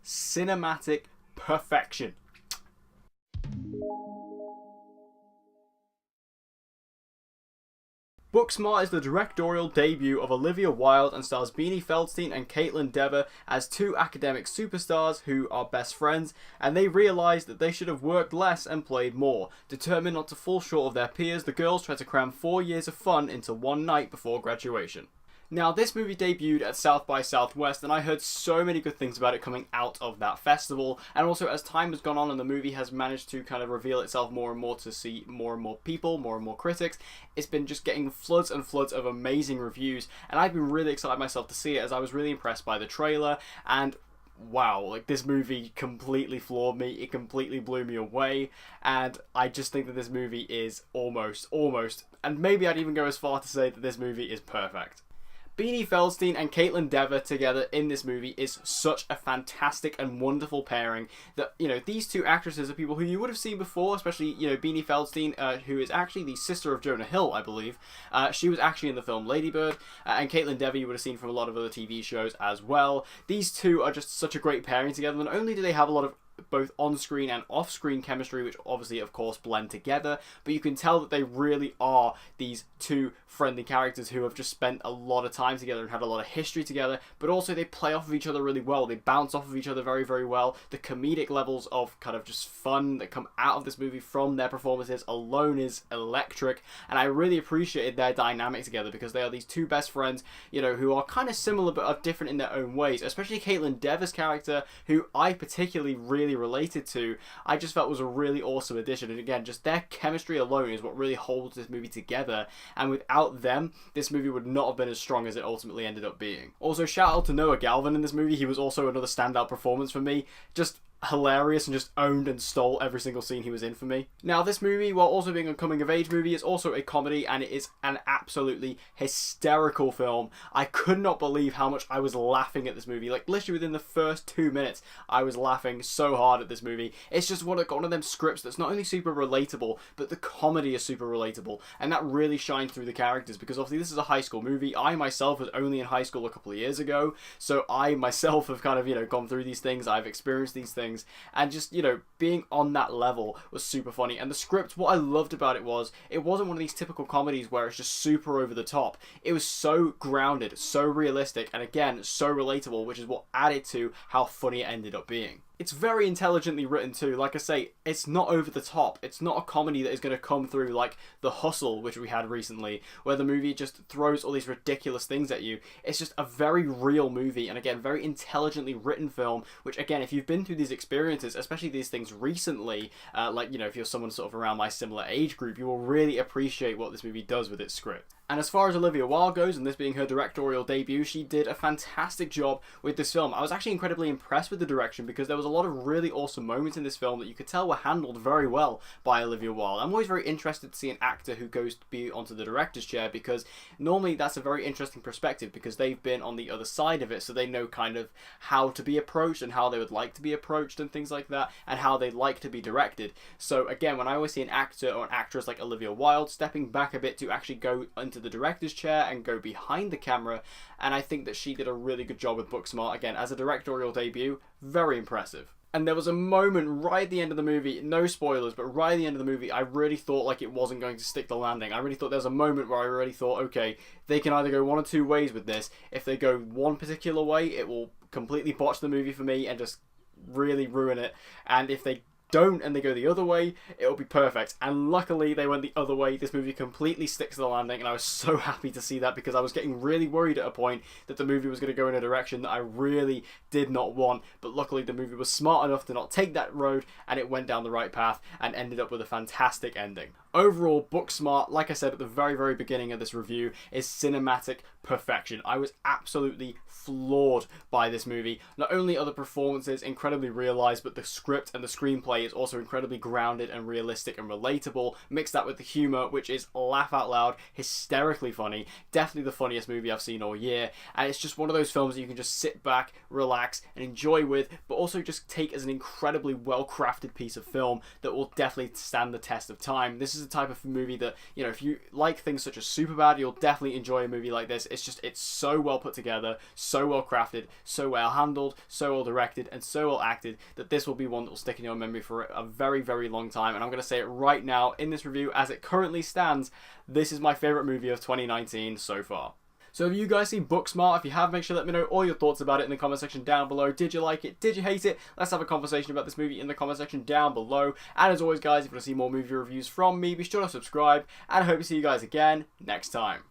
cinematic perfection. Booksmart is the directorial debut of Olivia Wilde and stars Beanie Feldstein and Kaitlyn as two academic superstars who are best friends, and they realise that they should have worked less and played more. Determined not to fall short of their peers, the girls try to cram 4 years of fun into one night before graduation. Now, this movie debuted at South by Southwest, and I heard so many good things about it coming out of that festival, and also as time has gone on and the movie has managed to kind of reveal itself more and more to see more and more people, more and more critics, it's been just getting floods and floods of amazing reviews, and I've been really excited myself to see it, as I was really impressed by the trailer, and wow, like, this movie completely floored me, it completely blew me away, and I just think that this movie is almost, and maybe I'd even go as far to say that this movie is perfect. Beanie Feldstein and Kaitlyn together in this movie is such a fantastic and wonderful pairing that, you know, these two actresses are people who you would have seen before, especially, you know, Beanie Feldstein, who is actually the sister of Jonah Hill, I believe. She was actually in the film Lady Bird, and Kaitlyn you would have seen from a lot of other TV shows as well. These two are just such a great pairing together. Not only do they have a lot of both on-screen and off-screen chemistry, which obviously of course blend together, but you can tell that they really are these two friendly characters who have just spent a lot of time together and had a lot of history together, but also they play off of each other really well. They bounce off of each other very, very well. The comedic levels of kind of just fun that come out of this movie from their performances alone is electric, and I really appreciated their dynamic together because they are these two best friends, you know, who are kind of similar but are different in their own ways, especially Kaitlyn character, who I particularly really related to. I just felt was a really awesome addition, and again, just their chemistry alone is what really holds this movie together, and without them, this movie would not have been as strong as it ultimately ended up being. Also, shout out to Noah Galvin in this movie. He was also another standout performance for me. Just hilarious and just owned and stole every single scene he was in for me. Now, this movie, while also being a coming-of-age movie, is also a comedy, and it is an absolutely hysterical film. I could not believe how much I was laughing at this movie. Like, literally within the first 2 minutes, I was laughing so hard at this movie. It's just one of them scripts that's not only super relatable, but the comedy is super relatable, and that really shines through the characters, because obviously this is a high school movie. I myself was only in high school a couple of years ago, so I myself have kind of, you know, gone through these things, I've experienced these things, and just, you know, being on that level was super funny. And the script, what I loved about it wasn't one of these typical comedies where it's just super over the top. It was so grounded, so realistic, and again, so relatable, which is what added to how funny it ended up being. It's very intelligently written too. Like I say, it's not over the top. It's not a comedy that is going to come through like The Hustle, which we had recently, where the movie just throws all these ridiculous things at you. It's just a very real movie, and again, very intelligently written film, which again, if you've been through these experiences, especially these things recently, like, you know, if you're someone sort of around my similar age group, you will really appreciate what this movie does with its script. And as far as Olivia Wilde goes, and this being her directorial debut, she did a fantastic job with this film. I was actually incredibly impressed with the direction, because there was a lot of really awesome moments in this film that you could tell were handled very well by Olivia Wilde. I'm always very interested to see an actor who goes to be onto the director's chair, because normally that's a very interesting perspective, because they've been on the other side of it, so they know kind of how to be approached and how they would like to be approached and things like that, and how they like to be directed. So again, when I always see an actor or an actress like Olivia Wilde stepping back a bit to actually go into the director's chair and go behind the camera, and I think that she did a really good job with Booksmart. Again, as a directorial debut, very impressive. And there was a moment right at the end of the movie, no spoilers, but right at the end of the movie, I really thought like it wasn't going to stick the landing. I really thought there was a moment where I really thought, okay, they can either go one or two ways with this. If they go one particular way, it will completely botch the movie for me and just really ruin it. And if they don't and they go the other way, it'll be perfect. And luckily they went the other way. This movie completely sticks to the landing, and I was so happy to see that, because I was getting really worried at a point that the movie was going to go in a direction that I really did not want, but luckily the movie was smart enough to not take that road, and it went down the right path and ended up with a fantastic ending. Overall, Booksmart, like I said at the very, very beginning of this review, is cinematic perfection. I was absolutely floored by this movie. Not only are the performances incredibly realised, but the script and the screenplay is also incredibly grounded and realistic and relatable. Mix that with the humour, which is laugh out loud, hysterically funny, definitely the funniest movie I've seen all year, and it's just one of those films that you can just sit back, relax, and enjoy with, but also just take as an incredibly well-crafted piece of film that will definitely stand the test of time. This is is the type of movie that, you know, if you like things such as Superbad, you'll definitely enjoy a movie like this. It's so well put together, so well crafted, so well handled, so well directed, and so well acted that this will be one that will stick in your memory for a very, very long time. And I'm going to say it right now in this review, as it currently stands, this is my favourite movie of 2019 so far. So have you guys seen Booksmart? If you have, make sure to let me know all your thoughts about it in the comment section down below. Did you like it? Did you hate it? Let's have a conversation about this movie in the comment section down below. And as always, guys, if you want to see more movie reviews from me, be sure to subscribe. And I hope to see you guys again next time.